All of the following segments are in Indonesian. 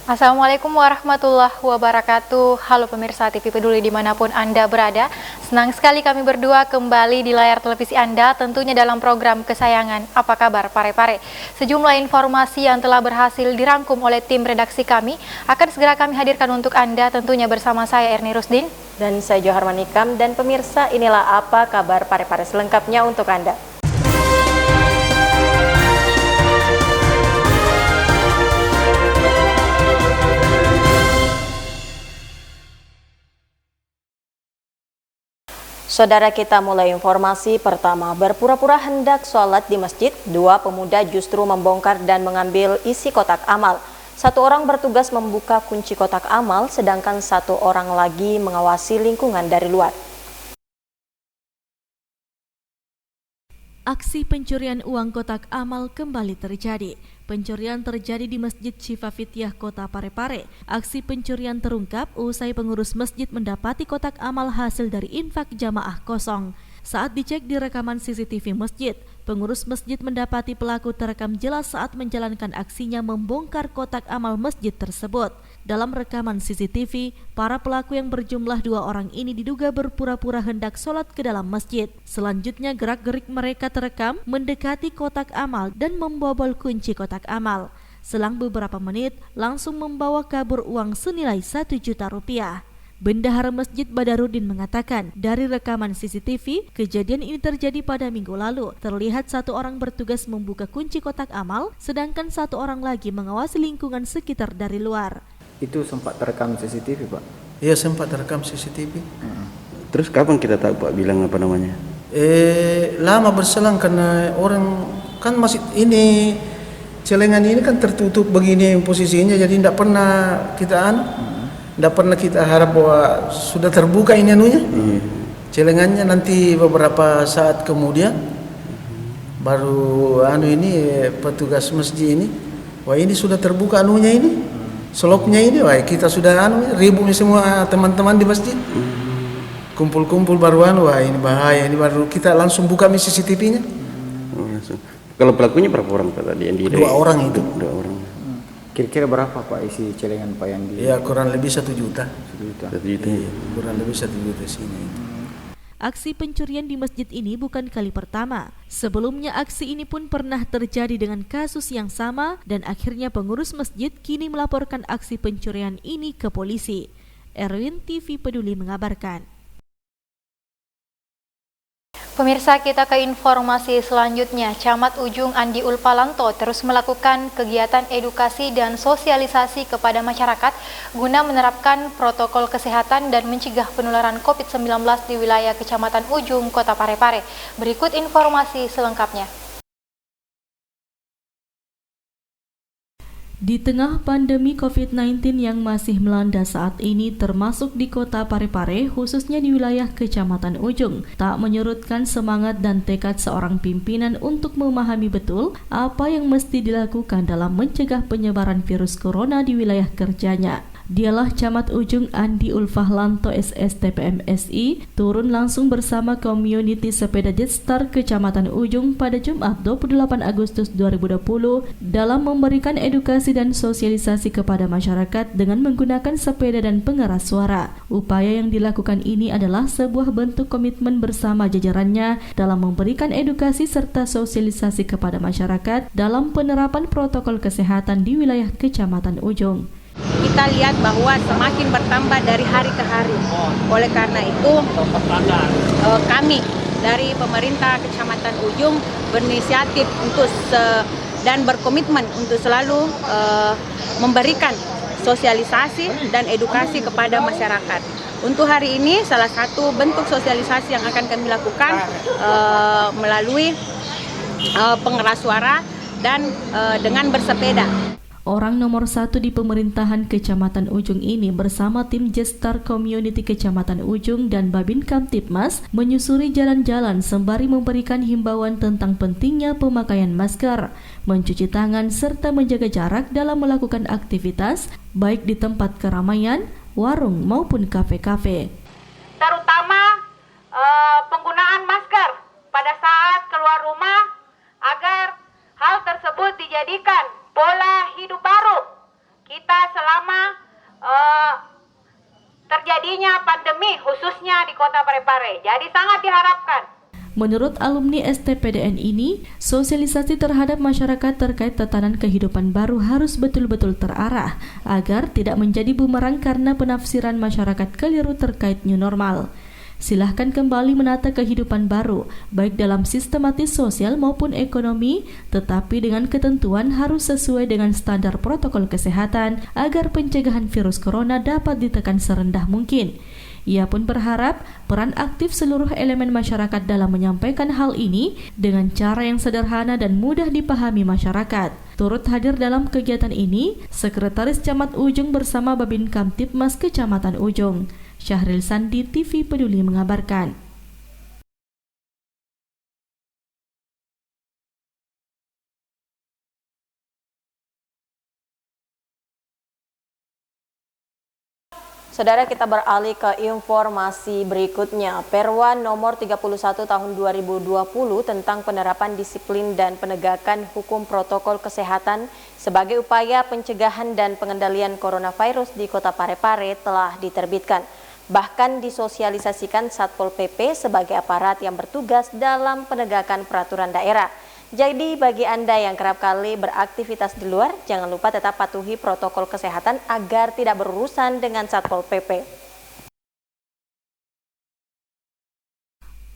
Assalamualaikum warahmatullahi wabarakatuh. Halo pemirsa TV Peduli dimanapun Anda berada. Senang sekali kami berdua kembali di layar televisi Anda, tentunya dalam program kesayangan Apa Kabar Pare-Pare. Sejumlah informasi yang telah berhasil dirangkum oleh tim redaksi kami akan segera kami hadirkan untuk Anda, tentunya bersama saya Erni Rusdin. Dan saya Johar Manikam, dan pemirsa, inilah Apa Kabar Pare-Pare selengkapnya untuk Anda. Saudara, kita mulai informasi pertama. Berpura-pura hendak sholat di masjid, dua pemuda justru membongkar dan mengambil isi kotak amal. Satu orang bertugas membuka kunci kotak amal, sedangkan satu orang lagi mengawasi lingkungan dari luar. Aksi pencurian uang kotak amal kembali terjadi. Pencurian terjadi di Masjid Syifa Fitiah Kota Pare-Pare. Aksi pencurian terungkap usai pengurus masjid mendapati kotak amal hasil dari infak jamaah kosong. Saat dicek di rekaman CCTV masjid, pengurus masjid mendapati pelaku terekam jelas saat menjalankan aksinya membongkar kotak amal masjid tersebut. Dalam rekaman CCTV, para pelaku yang berjumlah 2 orang ini diduga berpura-pura hendak sholat ke dalam masjid. Selanjutnya gerak-gerik mereka terekam mendekati kotak amal dan membobol kunci kotak amal. Selang beberapa menit, langsung membawa kabur uang senilai 1 juta rupiah. Bendahara Masjid Badarudin mengatakan, dari rekaman CCTV, kejadian ini terjadi pada minggu lalu. Terlihat satu orang bertugas membuka kunci kotak amal, sedangkan satu orang lagi mengawasi lingkungan sekitar dari luar. Itu sempat terekam CCTV, Pak? Iya, sempat terekam CCTV. Terus kapan kita tahu, Pak, bilang apa namanya? Lama berselang karena orang kan masih ini celengan ini kan tertutup begini posisinya, jadi tidak pernah kita harap bahwa sudah terbuka ini anunya. Celengannya nanti beberapa saat kemudian baru petugas masjid ini, wah ini sudah terbuka anunya ini, selopnya ini, wah kita sudah ribut semua teman-teman di masjid. Kumpul-kumpul baru wah ini bahaya, ini baru kita langsung buka CCTV-nya. Kalau pelakunya berapa orang, Pak, tadi yang di 2 orang itu. 2 orang. Kira-kira berapa, Pak, isi celengan, Pak, yang di... Ya kurang lebih 1 juta. 1 juta. Iya, kurang lebih 1 juta sini. Aksi pencurian di masjid ini bukan kali pertama. Sebelumnya aksi ini pun pernah terjadi dengan kasus yang sama dan akhirnya pengurus masjid kini melaporkan aksi pencurian ini ke polisi. Erwin TV Peduli mengabarkan. Pemirsa, kita ke informasi selanjutnya. Camat Ujung Andi Ulfalanto terus melakukan kegiatan edukasi dan sosialisasi kepada masyarakat guna menerapkan protokol kesehatan dan mencegah penularan COVID-19 di wilayah Kecamatan Ujung, Kota Pare-Pare. Berikut informasi selengkapnya. Di tengah pandemi COVID-19 yang masih melanda saat ini, termasuk di Kota Pare-Pare, khususnya di wilayah Kecamatan Ujung, tak menyurutkan semangat dan tekad seorang pimpinan untuk memahami betul apa yang mesti dilakukan dalam mencegah penyebaran virus corona di wilayah kerjanya. Dialah Camat Ujung Andi Ulfalanto SSTPM SI turun langsung bersama community sepeda Jetstar Kecamatan Ujung pada Jumat 28 Agustus 2020 dalam memberikan edukasi dan sosialisasi kepada masyarakat dengan menggunakan sepeda dan pengeras suara. Upaya yang dilakukan ini adalah sebuah bentuk komitmen bersama jajarannya dalam memberikan edukasi serta sosialisasi kepada masyarakat dalam penerapan protokol kesehatan di wilayah Kecamatan Ujung. Kita lihat bahwa semakin bertambah dari hari ke hari. Oleh karena itu, kami dari pemerintah Kecamatan Ujung berinisiatif dan berkomitmen untuk selalu memberikan sosialisasi dan edukasi kepada masyarakat. Untuk hari ini, salah satu bentuk sosialisasi yang akan kami lakukan melalui pengeras suara dan dengan bersepeda. Orang nomor 1 di pemerintahan Kecamatan Ujung ini bersama tim Jetstar Community Kecamatan Ujung dan Babin Kamtipmas menyusuri jalan-jalan sembari memberikan himbauan tentang pentingnya pemakaian masker, mencuci tangan serta menjaga jarak dalam melakukan aktivitas baik di tempat keramaian, warung maupun kafe-kafe. Terutama penggunaan masker pada saat keluar rumah agar hal tersebut dijadikan pola hidup baru. kita selama terjadinya pandemi khususnya di Kota Parepare. Jadi sangat diharapkan. Menurut alumni STPDN ini, sosialisasi terhadap masyarakat terkait tatanan kehidupan baru harus betul-betul terarah agar tidak menjadi bumerang karena penafsiran masyarakat keliru terkait new normal. Silahkan kembali menata kehidupan baru, baik dalam sistematis sosial maupun ekonomi, tetapi dengan ketentuan harus sesuai dengan standar protokol kesehatan agar pencegahan virus corona dapat ditekan serendah mungkin. Ia pun berharap peran aktif seluruh elemen masyarakat dalam menyampaikan hal ini dengan cara yang sederhana dan mudah dipahami masyarakat. Turut hadir dalam kegiatan ini, Sekretaris Camat Ujung bersama Babin Kamtibmas Kecamatan Ujung. Syahril Sandi, TV Peduli mengabarkan. Saudara, kita beralih ke informasi berikutnya. Perwa nomor 31 tahun 2020 tentang penerapan disiplin dan penegakan hukum protokol kesehatan sebagai upaya pencegahan dan pengendalian coronavirus di Kota Parepare telah diterbitkan. Bahkan disosialisasikan Satpol PP sebagai aparat yang bertugas dalam penegakan peraturan daerah. Jadi bagi Anda yang kerap kali beraktivitas di luar, jangan lupa tetap patuhi protokol kesehatan agar tidak berurusan dengan Satpol PP.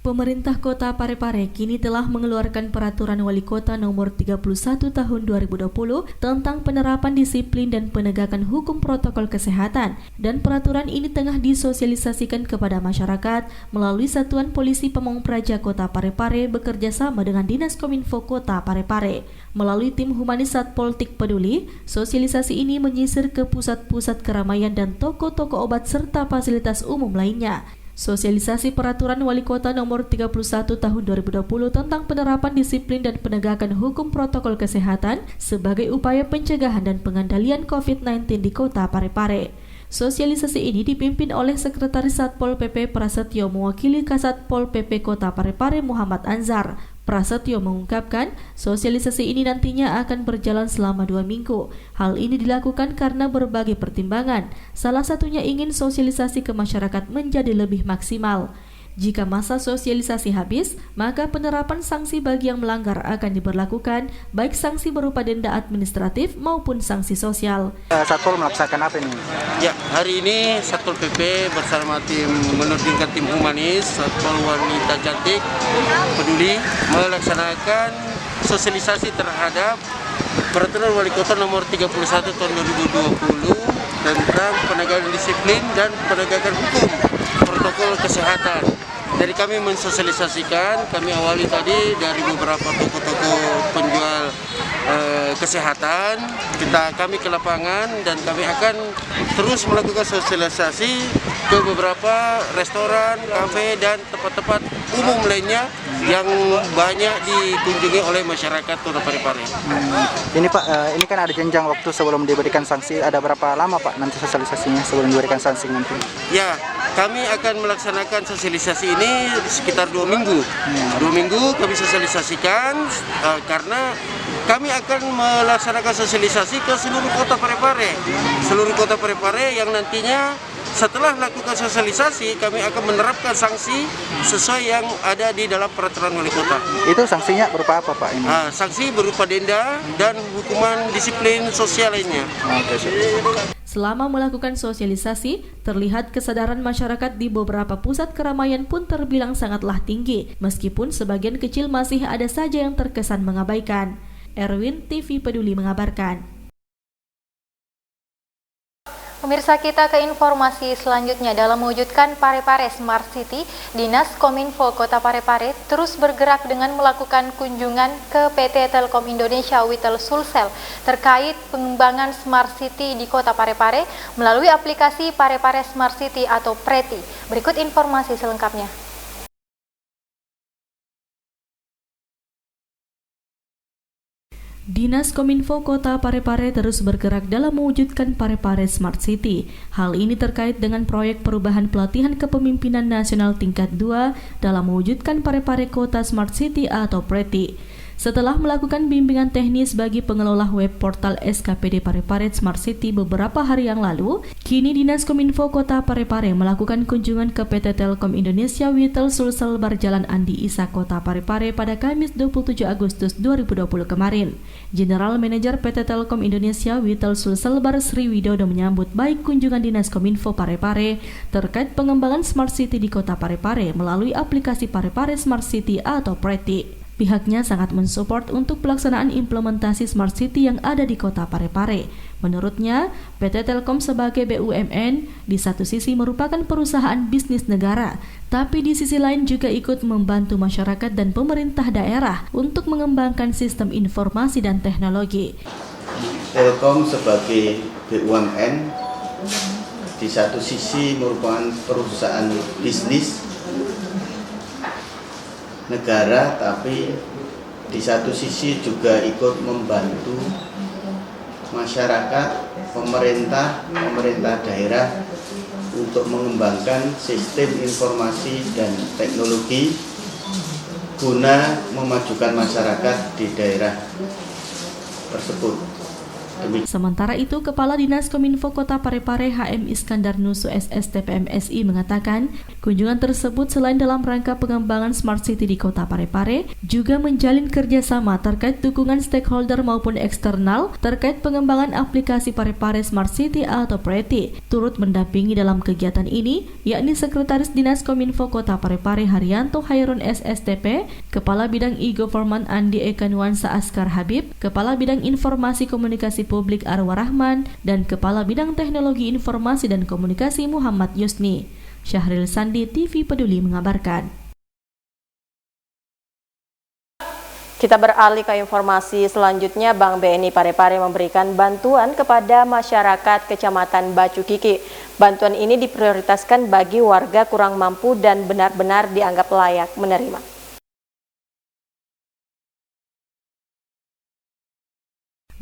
Pemerintah Kota Parepare kini telah mengeluarkan Peraturan Wali Kota Nomor 31 Tahun 2020 tentang penerapan disiplin dan penegakan hukum protokol kesehatan, dan peraturan ini tengah disosialisasikan kepada masyarakat melalui Satuan Polisi Pamong Praja Kota Parepare bekerja sama dengan Dinas Kominfo Kota Parepare. Melalui tim humanis Satpoltik Peduli, sosialisasi ini menyisir ke pusat-pusat keramaian dan toko-toko obat serta fasilitas umum lainnya. Sosialisasi Peraturan Wali Kota Nomor 31 Tahun 2020 tentang penerapan disiplin dan penegakan hukum protokol kesehatan sebagai upaya pencegahan dan pengendalian COVID-19 di Kota Parepare. Sosialisasi ini dipimpin oleh Sekretaris Satpol PP Prasetyo mewakili Kasatpol PP Kota Parepare Muhammad Anzar. Prasetyo mengungkapkan, sosialisasi ini nantinya akan berjalan selama 2 minggu. Hal ini dilakukan karena berbagai pertimbangan. Salah satunya ingin sosialisasi ke masyarakat menjadi lebih maksimal. Jika masa sosialisasi habis, maka penerapan sanksi bagi yang melanggar akan diberlakukan, baik sanksi berupa denda administratif maupun sanksi sosial. Satpol melaksanakan apa ini? Ya, hari ini Satpol PP bersama tim menerjunkan tim humanis Satpol Wanita Cantik Peduli melaksanakan sosialisasi terhadap Peraturan Wali Kota Nomor 31 Tahun 2020 tentang penegakan disiplin dan penegakan hukum protokol kesehatan. Jadi kami mensosialisasikan, kami awali tadi dari beberapa toko-toko penjual kesehatan, kami ke lapangan dan kami akan terus melakukan sosialisasi ke beberapa restoran, kafe dan tempat-tempat umum lainnya yang banyak dikunjungi oleh masyarakat Kota Parepare. Ini Pak, ini kan ada jenjang waktu sebelum diberikan sanksi, ada berapa lama Pak nanti sosialisasinya sebelum diberikan sanksi nanti? Ya, kami akan melaksanakan sosialisasi ini sekitar 2 minggu. 2 minggu kami sosialisasikan karena kami akan melaksanakan sosialisasi ke seluruh Kota Parepare. Seluruh Kota Parepare yang nantinya setelah melakukan sosialisasi kami akan menerapkan sanksi sesuai yang ada di dalam Peraturan Wali Kota. Itu sanksinya berupa apa Pak? Ini? Sanksi berupa denda dan hukuman disiplin sosial lainnya. Selama melakukan sosialisasi, terlihat kesadaran masyarakat di beberapa pusat keramaian pun terbilang sangatlah tinggi, meskipun sebagian kecil masih ada saja yang terkesan mengabaikan. Erwin, TV Peduli mengabarkan. Pemirsa, kita ke informasi selanjutnya. Dalam mewujudkan Parepare Smart City, Dinas Kominfo Kota Parepare terus bergerak dengan melakukan kunjungan ke PT Telkom Indonesia Witel Sulsel terkait pengembangan Smart City di Kota Parepare melalui aplikasi Parepare Smart City atau Preti. Berikut informasi selengkapnya. Dinas Kominfo Kota Parepare terus bergerak dalam mewujudkan Parepare Smart City. Hal ini terkait dengan proyek perubahan pelatihan kepemimpinan nasional tingkat 2 dalam mewujudkan Parepare Kota Smart City atau Preti. Setelah melakukan bimbingan teknis bagi pengelola web portal SKPD Parepare Smart City beberapa hari yang lalu, kini Dinas Kominfo Kota Parepare melakukan kunjungan ke PT Telkom Indonesia Witel Sulsel Barjalan Andi Isa Kota Parepare pada Kamis 27 Agustus 2020 kemarin. General Manager PT Telkom Indonesia Witel Sulsel Bar Sri Widodo menyambut baik kunjungan Dinas Kominfo Parepare terkait pengembangan Smart City di Kota Parepare melalui aplikasi Parepare Smart City atau Preti. Pihaknya sangat mensupport untuk pelaksanaan implementasi Smart City yang ada di Kota Parepare. Menurutnya, PT Telkom sebagai BUMN di satu sisi merupakan perusahaan bisnis negara, tapi di sisi lain juga ikut membantu masyarakat dan pemerintah daerah untuk mengembangkan sistem informasi dan teknologi. Telkom sebagai BUMN di satu sisi merupakan perusahaan bisnis negara, tapi di satu sisi juga ikut membantu masyarakat, pemerintah daerah untuk mengembangkan sistem informasi dan teknologi guna memajukan masyarakat di daerah tersebut. Sementara itu, Kepala Dinas Kominfo Kota Parepare HM Iskandar Nusu SST PMSI mengatakan, kunjungan tersebut selain dalam rangka pengembangan Smart City di Kota Parepare, juga menjalin kerjasama terkait dukungan stakeholder maupun eksternal terkait pengembangan aplikasi Parepare Smart City atau Preti. Turut mendampingi dalam kegiatan ini, yakni Sekretaris Dinas Kominfo Kota Parepare Haryanto Hairun SSTP, Kepala Bidang E-Government Andi Eka Nuansa Askar Habib, Kepala Bidang Informasi Komunikasi Publik Arwah Rahman, dan Kepala Bidang Teknologi Informasi dan Komunikasi Muhammad Yusni. Syahril Sandi, TV Peduli mengabarkan. Kita beralih ke informasi selanjutnya. Bank BNI Parepare memberikan bantuan kepada masyarakat Kecamatan Bacu Kiki. Bantuan ini diprioritaskan bagi warga kurang mampu dan benar-benar dianggap layak menerima.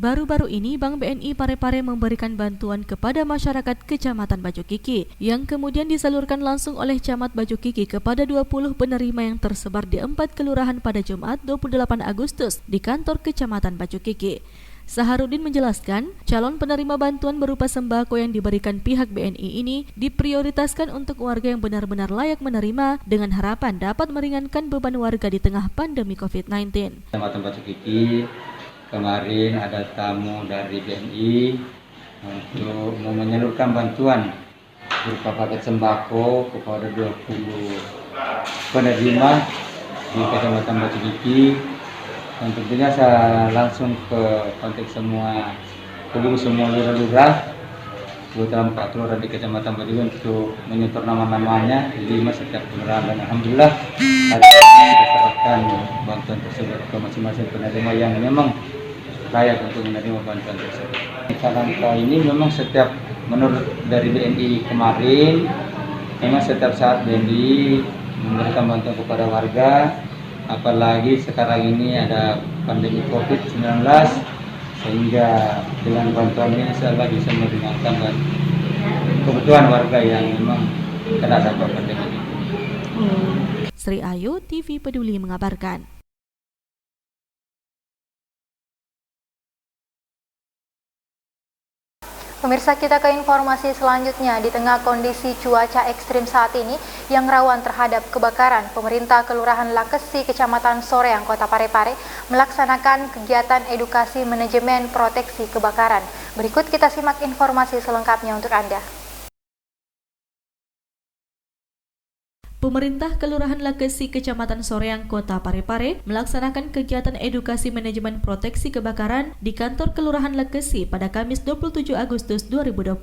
Baru-baru ini, Bank BNI Parepare memberikan bantuan kepada masyarakat Kecamatan Bacu Kiki yang kemudian disalurkan langsung oleh Camat Bacu Kiki kepada 20 penerima yang tersebar di 4 kelurahan pada Jumat 28 Agustus di kantor Kecamatan Bacu Kiki. Saharudin menjelaskan, calon penerima bantuan berupa sembako yang diberikan pihak BNI ini diprioritaskan untuk warga yang benar-benar layak menerima dengan harapan dapat meringankan beban warga di tengah pandemi COVID-19. Kecamatan Bacu Kiki kemarin ada tamu dari BNI untuk menyalurkan bantuan berupa paket sembako kepada 20 penerima di Kecamatan Bacu Kiki. Dan tentunya saya langsung ke kontak semua lurah-lurah, terutama Pak Kelurahan di Kecamatan Bacu Kiki untuk menyetor nama-namanya di 5 setiap kelurahan, dan alhamdulillah hari ini diserahkan bantuan tersebut ke masing-masing penerima yang memang layak untuk menerima bantuan tersebut. Langkah ini memang setiap, menurut dari BNI kemarin, memang setiap saat BNI memberikan bantuan kepada warga, apalagi sekarang ini ada pandemi COVID-19, sehingga dengan bantuan ini insyaallah bisa meringankan kebutuhan warga yang memang kena dampak pandemi ini. Sri Ayu, TV Peduli mengabarkan. Pemirsa, kita ke informasi selanjutnya. Di tengah kondisi cuaca ekstrim saat ini yang rawan terhadap kebakaran, pemerintah Kelurahan Lakesi, Kecamatan Soreang, Kota Parepare melaksanakan kegiatan edukasi manajemen proteksi kebakaran. Berikut kita simak informasi selengkapnya untuk Anda. Pemerintah Kelurahan Lakesi, Kecamatan Soreang, Kota Parepare melaksanakan kegiatan edukasi manajemen proteksi kebakaran di kantor Kelurahan Lakesi pada Kamis 27 Agustus 2020.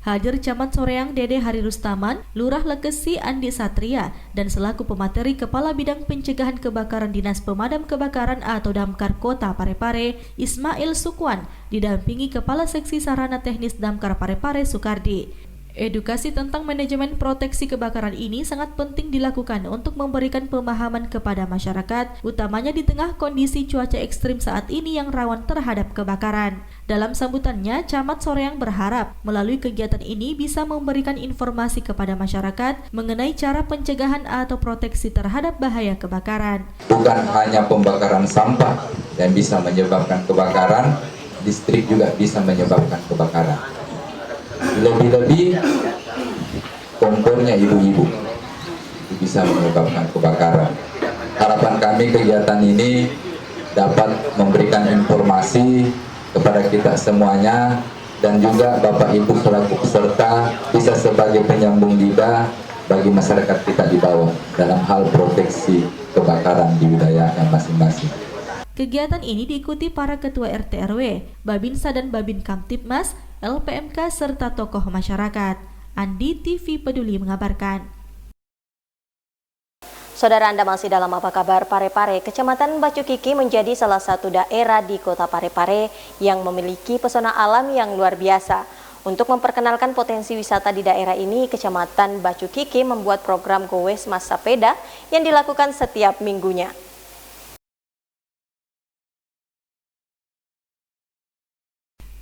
Hadir Camat Soreang Dede Hari Rustaman, Lurah Lakesi Andi Satria, dan selaku pemateri Kepala Bidang Pencegahan Kebakaran Dinas Pemadam Kebakaran atau Damkar Kota Parepare, Ismail Sukwan, didampingi Kepala Seksi Sarana Teknis Damkar Parepare Sukardi. Edukasi tentang manajemen proteksi kebakaran ini sangat penting dilakukan untuk memberikan pemahaman kepada masyarakat, utamanya di tengah kondisi cuaca ekstrim saat ini yang rawan terhadap kebakaran. Dalam sambutannya, Camat Soreang berharap melalui kegiatan ini bisa memberikan informasi kepada masyarakat mengenai cara pencegahan atau proteksi terhadap bahaya kebakaran. Bukan hanya pembakaran sampah yang bisa menyebabkan kebakaran, listrik juga bisa menyebabkan kebakaran. Lebih-lebih kompornya ibu-ibu bisa menyebabkan kebakaran. Harapan kami kegiatan ini dapat memberikan informasi kepada kita semuanya dan juga Bapak Ibu selaku peserta bisa sebagai penyambung lidah bagi masyarakat kita di bawah dalam hal proteksi kebakaran di wilayahnya masing-masing. Kegiatan ini diikuti para Ketua RT RW, Babinsa dan Babin Kamtibmas, LPMK serta tokoh masyarakat. Andi TV Peduli mengabarkan. Saudara, Anda masih dalam Apa Kabar Parepare. Kecamatan Bacukiki menjadi salah satu daerah di Kota Parepare yang memiliki pesona alam yang luar biasa. Untuk memperkenalkan potensi wisata di daerah ini, Kecamatan Bacukiki membuat program Gowes Mas Sepeda yang dilakukan setiap minggunya.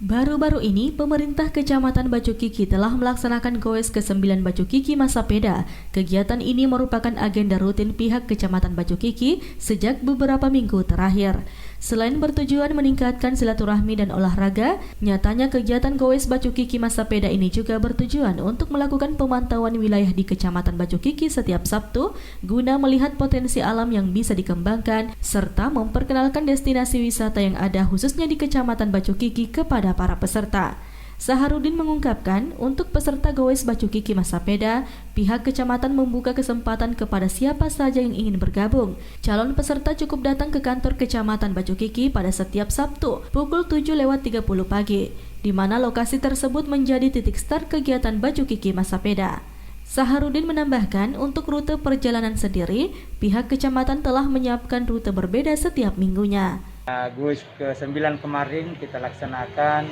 Baru-baru ini, pemerintah Kecamatan Bacukiki telah melaksanakan Gowes ke-9 Bacukiki Mas Sepeda. Kegiatan ini merupakan agenda rutin pihak Kecamatan Bacukiki sejak beberapa minggu terakhir. Selain bertujuan meningkatkan silaturahmi dan olahraga, nyatanya kegiatan Gowes Bacukiki Mas Sepeda ini juga bertujuan untuk melakukan pemantauan wilayah di Kecamatan Bacukiki setiap Sabtu guna melihat potensi alam yang bisa dikembangkan serta memperkenalkan destinasi wisata yang ada khususnya di Kecamatan Bacukiki kepada para peserta. Saharudin mengungkapkan, untuk peserta Gowes Bacukiki Mas Sepeda, pihak kecamatan membuka kesempatan kepada siapa saja yang ingin bergabung. Calon peserta cukup datang ke kantor Kecamatan Bacukiki pada setiap Sabtu pukul 7.30 pagi, di mana lokasi tersebut menjadi titik start kegiatan Bacukiki Mas Sepeda. Saharudin menambahkan, untuk rute perjalanan sendiri, pihak kecamatan telah menyiapkan rute berbeda setiap minggunya. Gowes ke-9 kemarin kita laksanakan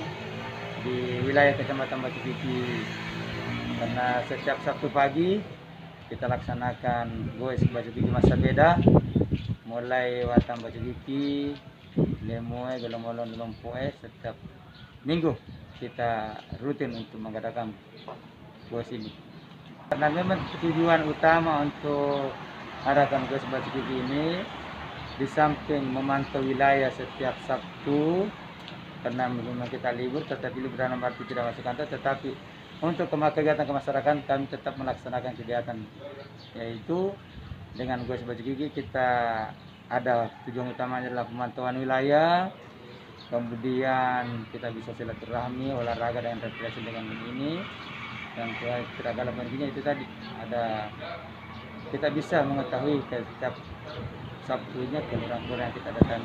di wilayah Kecamatan Bacukiki, karena setiap Sabtu pagi kita laksanakan Gowes Bacukiki Mas Sepeda, mulai Watang Bacukiki, Lemoe, Golomolon, Lompoe. Setiap minggu kita rutin untuk mengadakan Gowes ini, karena memang tujuan utama untuk adakan Gowes Bacukiki ini di samping memantau wilayah setiap Sabtu, karena memang kita libur, tetapi libur dalam arti tidak masuk kantor, tetapi untuk kegiatan kemasyarakatan kami tetap melaksanakan kegiatan, yaitu dengan Gowes Bacukiki kita ada tujuan utamanya adalah pemantauan wilayah, kemudian kita bisa silaturahmi, olahraga dan rekreasi dengan ini, dan tidak kalah pentingnya itu tadi ada kita bisa mengetahui setiap Sabtunya kelurahan-kelurahan yang kita datang.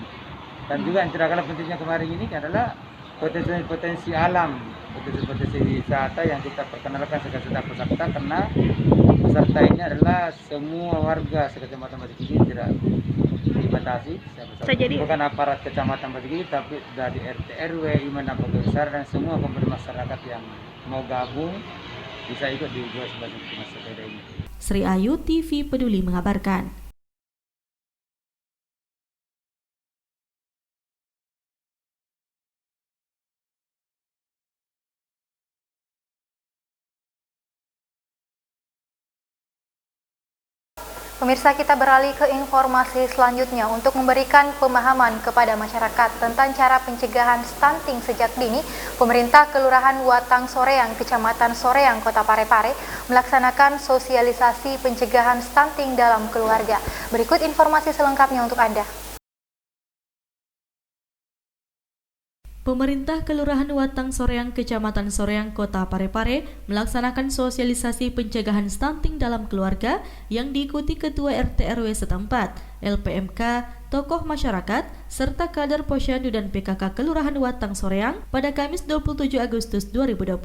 Dan juga yang tidak kalah pentingnya kemarin ini adalah potensi alam, potensi wisata yang kita perkenalkan secara setiap peserta, karena peserta ini adalah semua warga Kecamatan Bacukiki, tidak dibatasi. Bukan aparat Kecamatan Bacukiki, tapi dari RT RW, Imam Besar dan semua komponen masyarakat yang mau gabung bisa ikut di Gowes Bacukiki Mas Sepeda ini. Sri Ayu TV Peduli mengabarkan. Pemirsa, kita beralih ke informasi selanjutnya untuk memberikan pemahaman kepada masyarakat tentang cara pencegahan stunting sejak dini. Pemerintah Kelurahan Watang Soreang, Kecamatan Soreang, Kota Parepare melaksanakan sosialisasi pencegahan stunting dalam keluarga. Berikut informasi selengkapnya untuk Anda. Pemerintah Kelurahan Watang Soreang, Kecamatan Soreang, Kota Parepare melaksanakan sosialisasi pencegahan stunting dalam keluarga yang diikuti Ketua RT RW setempat, LPMK, tokoh masyarakat, serta kader Posyandu dan PKK Kelurahan Watang Soreang pada Kamis 27 Agustus 2020.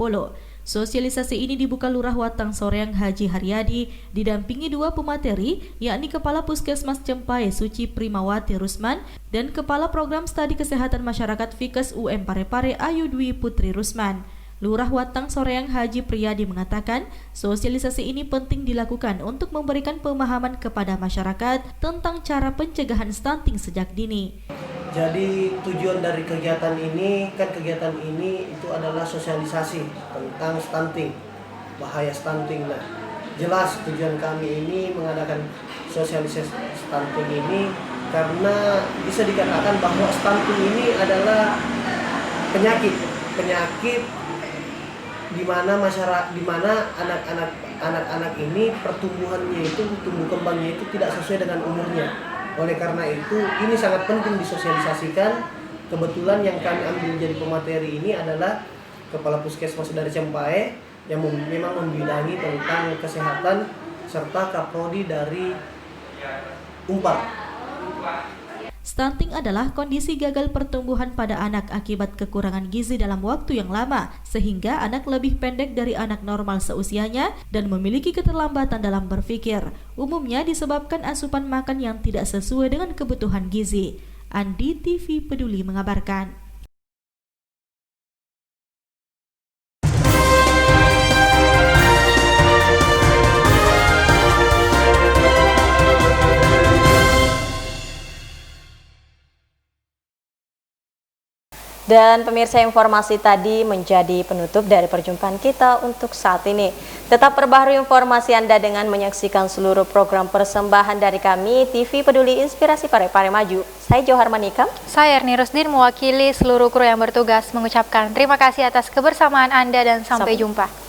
Sosialisasi ini dibuka Lurah Watang Soreang Haji Haryadi didampingi dua pemateri, yakni Kepala Puskesmas Cempai Suci Primawati Rusman dan Kepala Program Studi Kesehatan Masyarakat Fikes UM Parepare Ayu Dwi Putri Rusman. Lurah Watang Soreang Haji Priyadi mengatakan, sosialisasi ini penting dilakukan untuk memberikan pemahaman kepada masyarakat tentang cara pencegahan stunting sejak dini. Jadi tujuan dari kegiatan ini itu adalah sosialisasi tentang stunting, bahaya stunting. Nah, jelas tujuan kami ini mengadakan sosialisasi stunting ini karena bisa dikatakan bahwa stunting ini adalah penyakit di mana anak-anak ini pertumbuhannya itu, tumbuh kembangnya itu tidak sesuai dengan umurnya. Oleh karena itu ini sangat penting disosialisasikan. Kebetulan yang kami ambil jadi pemateri ini adalah Kepala Puskesmas dari Cempasar yang memang membidangi tentang kesehatan serta Kaprodi dari Umpar. Stunting adalah kondisi gagal pertumbuhan pada anak akibat kekurangan gizi dalam waktu yang lama, sehingga anak lebih pendek dari anak normal seusianya dan memiliki keterlambatan dalam berpikir. Umumnya disebabkan asupan makan yang tidak sesuai dengan kebutuhan gizi. Andi TV Peduli mengabarkan. Dan pemirsa, informasi tadi menjadi penutup dari perjumpaan kita untuk saat ini. Tetap perbaharui informasi Anda dengan menyaksikan seluruh program persembahan dari kami, TV Peduli Inspirasi Parepare Maju. Saya Johar Manikam. Saya Erni Rusdin mewakili seluruh kru yang bertugas mengucapkan terima kasih atas kebersamaan Anda dan sampai jumpa.